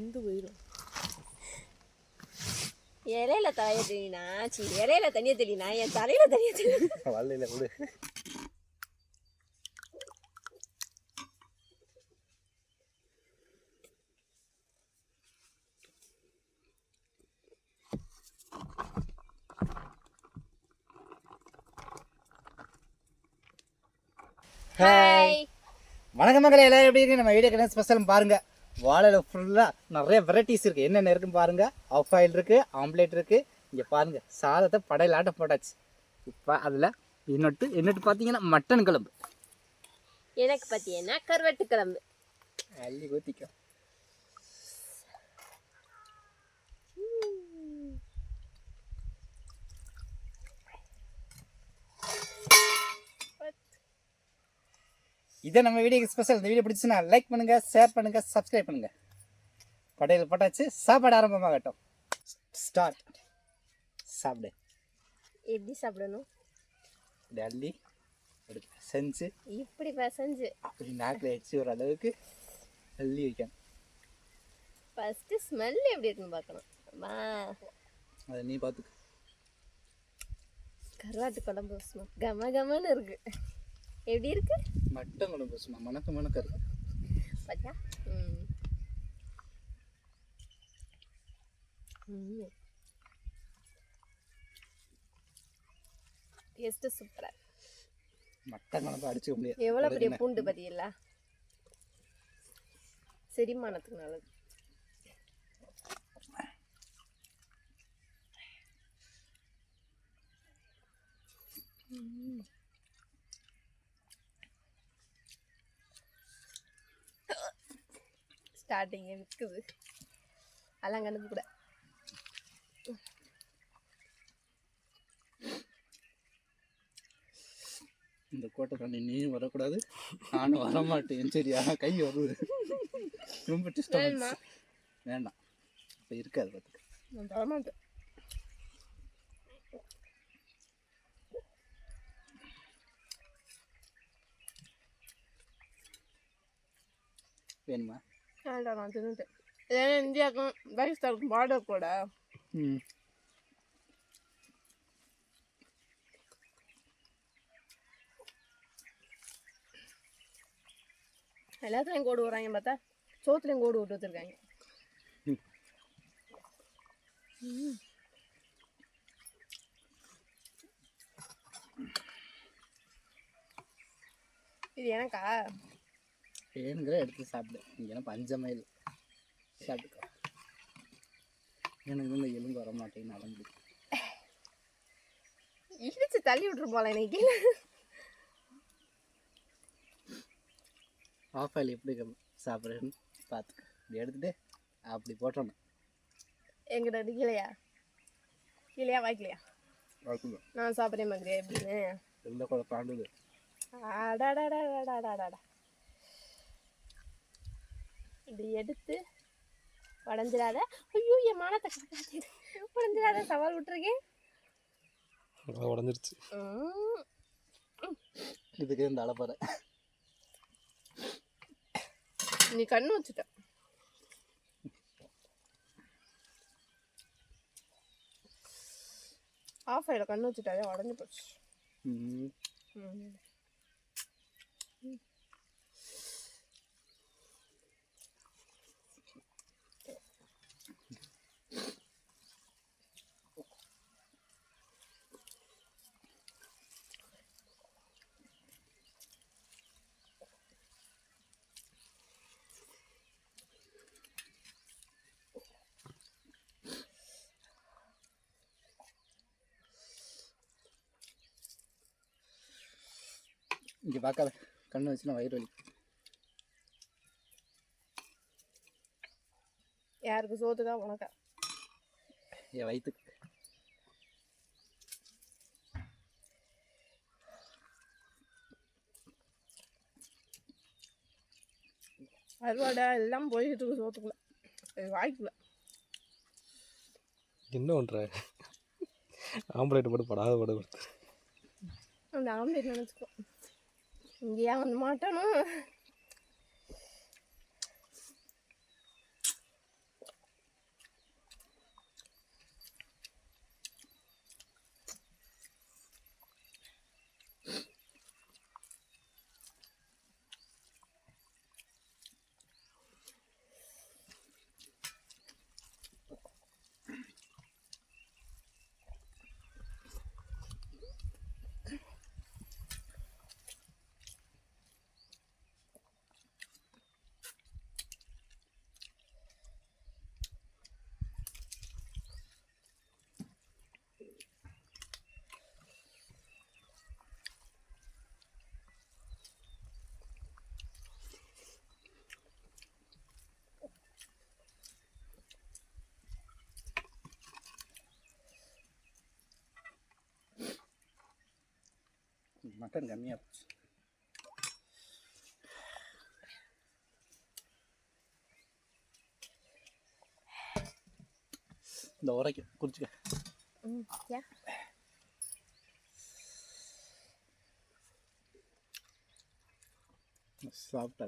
வெந்து போயிடும். இலையில தலையை தெளினா இலையில தண்ணியை தெளினா என் தலையில தண்ணியை தெளி வல்லையில விடு. ஹாய் வணக்கம் மக்களே, எல்லாரும் எப்படி இருக்கு? நம்ம வீடியோ என்ன ஸ்பெஷல் பாருங்க. வாழையில் ஃபுல்லாக நிறைய வெரைட்டிஸ் இருக்குது. என்னென்ன இருக்குன்னு பாருங்க. ஆஃப் ஆயில் இருக்குது, ஆம்லேட் இருக்குது. இங்கே பாருங்கள், சாதத்தை படையில் ஆட்ட போட்டாச்சு. இப்போ அதில் இன்னொட்டு பார்த்தீங்கன்னா மட்டன் குழம்பு. எனக்கு பார்த்தீங்கன்னா கருவாட்டு குழம்பு. அள்ளி ஊற்றிக்க. இதை நம்ம வீடியோக்கு ஸ்பெஷல். இந்த வீடியோ பிடிச்சுன்னா லைக் பண்ணுங்கள், ஷேர் பண்ணுங்கள், சப்ஸ்கிரைப் பண்ணுங்கள். படையில் போட்டாச்சு, சாப்பாடு ஆரம்பமாகட்டும். ஸ்டார்ட். சாப்பிடு. எப்படி சாப்பிடணும்? டல்லி செஞ்சு இப்படி செஞ்சு அப்படி நாக்கில் வச்சு ஒரு அளவுக்கு அள்ளி வைக்கணும். ஃபஸ்ட்டு ஸ்மெல் எப்படி இருக்குன்னு பார்க்கணும். அம்மா அதை நீ பார்த்துக்க. கருவாட்டு குழம்பு கம கமன்னு இருக்கு. எப்படி இருக்கு? மட்டன் குழம்பு சும்மா மணக்க இருக்கு. பாத்தியா? டேஸ்ட் சூப்பரா. மட்டன் குழம்பு அடிச்சுக்க முடியாது. எவ்வளவு பெரிய பூண்டு பாத்தீங்களா? செரிமானத்துக்கு நல்லது. ஸ்டார்டிங் இருக்குது அதெல்லாம் கண்டுக்க கூட. இந்த கோட்டை தாண்டி நீயும் வரக்கூடாது, நானும் வரமாட்டேன். சரியா? கை வருது. ரொம்ப டிஸ்டர்பன்ஸ் வேண்டாம். இப்போ இருக்காது பார்த்துக்க. நான் வரமாட்டேன். வேணுமா? வேண்டாம், நான் தின்னுட்டேன். ஏன்னா இந்தியாவுக்கும் பாகிஸ்தானுக்கும் பார்டர் கூட. எல்லாத்துலையும் கோடு வராங்க பார்த்தா சோத்துலையும் கோடு விட்டு வச்சுருக்காங்க. இது எனக்கா? வேணுங்கிற எடுத்து சாப்பிடு. இங்கே என்ன பஞ்சமையில் சாப்பிட்டுக்கோ. எனக்கு இந்த எலும்பு வர மாட்டேன்னு அலம்பு இடிச்சு தள்ளி விட்டுரு போல. எனக்கு ஆஃப் ஆயில் எப்படி சாப்பிட்றேன்னு பார்த்துக்க. இப்படி எடுத்துகிட்டு அப்படி போட்டோன்னு எங்கிட்ட கீழையா கீழையா வாய்க்கலையா நான் சாப்பிட்றேன் மாதிரி அப்படின்னு எந்த கூட பாண்டுது. அடாடாடாடாடாடாடா இப்படி எடுத்து உடஞ்சிடாத. ஐயோ, என் மானத்தை காட்டிடு. உடஞ்சிடாத, சவால் விட்டுருக்கேன். உடஞ்சிருச்சு. இதுக்கு இந்த அளப்பறை நீ கண்ணு வச்சுட்ட. ஆஃப் ஆயில கண்ணு வச்சுட்டாலே உடஞ்சி போச்சு. இங்கே பார்க்காத, கண்ணு வச்சுன்னா வயிறு வலி. யாருக்கு சோத்து தான் உனக்கா? என் வயிற்றுக்கு. அறுவாடை எல்லாம் போய்கிட்டு இருக்கு சோத்துக்குள்ள, வாய்க்குள்ள. என்ன பண்ணுற? ஆம்பளைட்டு போட்டு படாத படம் கொடுத்து அந்த ஆம்பளைட் நினச்சிக்கோ. இங்கேயா வந்து மாட்டணும். மட்டன் கம்மியாக போச்சு. இந்த உரைக்கும் குடிச்சுக்க. ஏன் சாப்பிட்டா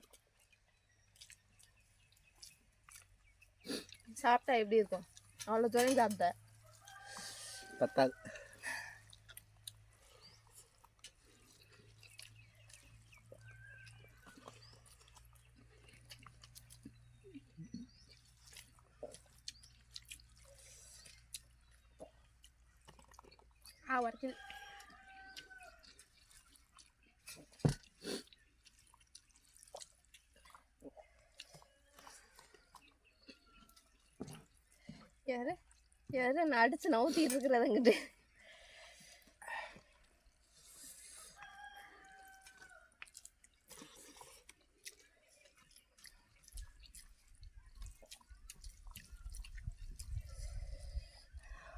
சாப்பிட்டா எப்படி இருக்கும்? அவ்வளோ தூரம் சாப்பிட்டேன். பத்தாது. வரைக்கும் யாரு யாரு நான் அடிச்சு நவுத்திட்டு இருக்கிறதுங்கிட்டு.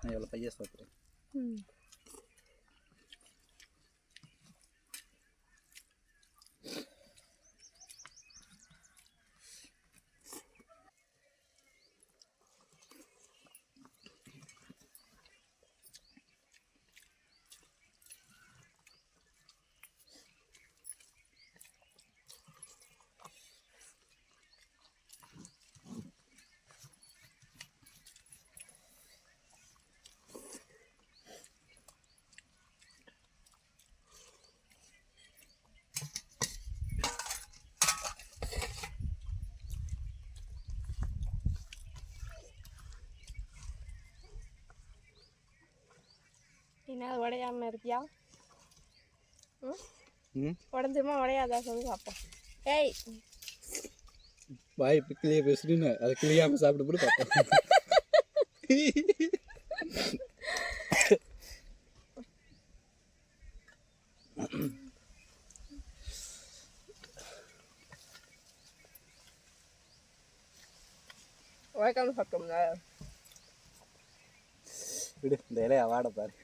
நான் எவ்வளோ பையன் சாப்பிட்றேன். என்ன உடையாம இருக்கியா? ம் உடஞ்சுமா உடையாதா சொல்லி பார்ப்போம். ஏய் வாய் இப்போ கிளியாக பேசுறீன்னு அதை கிளியாமல் சாப்பிட்டு போட்டு பார்ப்போம். உடைக்காம சாப்பிட்டோம்ல. விடு இந்த இலையை வாட பாரு.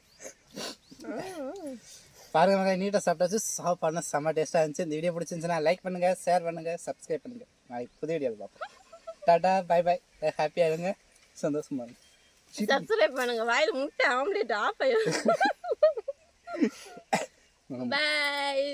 பாருங்க மக்கள், நீட்டாக சாப்பிட்டாச்சு. சாப்பாடுனா செம்ம டேஸ்ட்டாக இருந்துச்சு. இந்த வீடியோ பிடிச்சிருந்துச்சுன்னா லைக் பண்ணுங்கள், ஷேர் பண்ணுங்கள், சப்ஸ்கிரைப் பண்ணுங்கள். நாளைக்கு புது வீடியோவில் பார்ப்போம். Tata bye bye. ஹாப்பியாக இருங்க, சந்தோஷமா இருங்க. சப்ஸ்கிரைப் பண்ணுங்க. வாயில் முட்டை ஆம்லேட் ஆஃப் ஆயிடும். பாய்.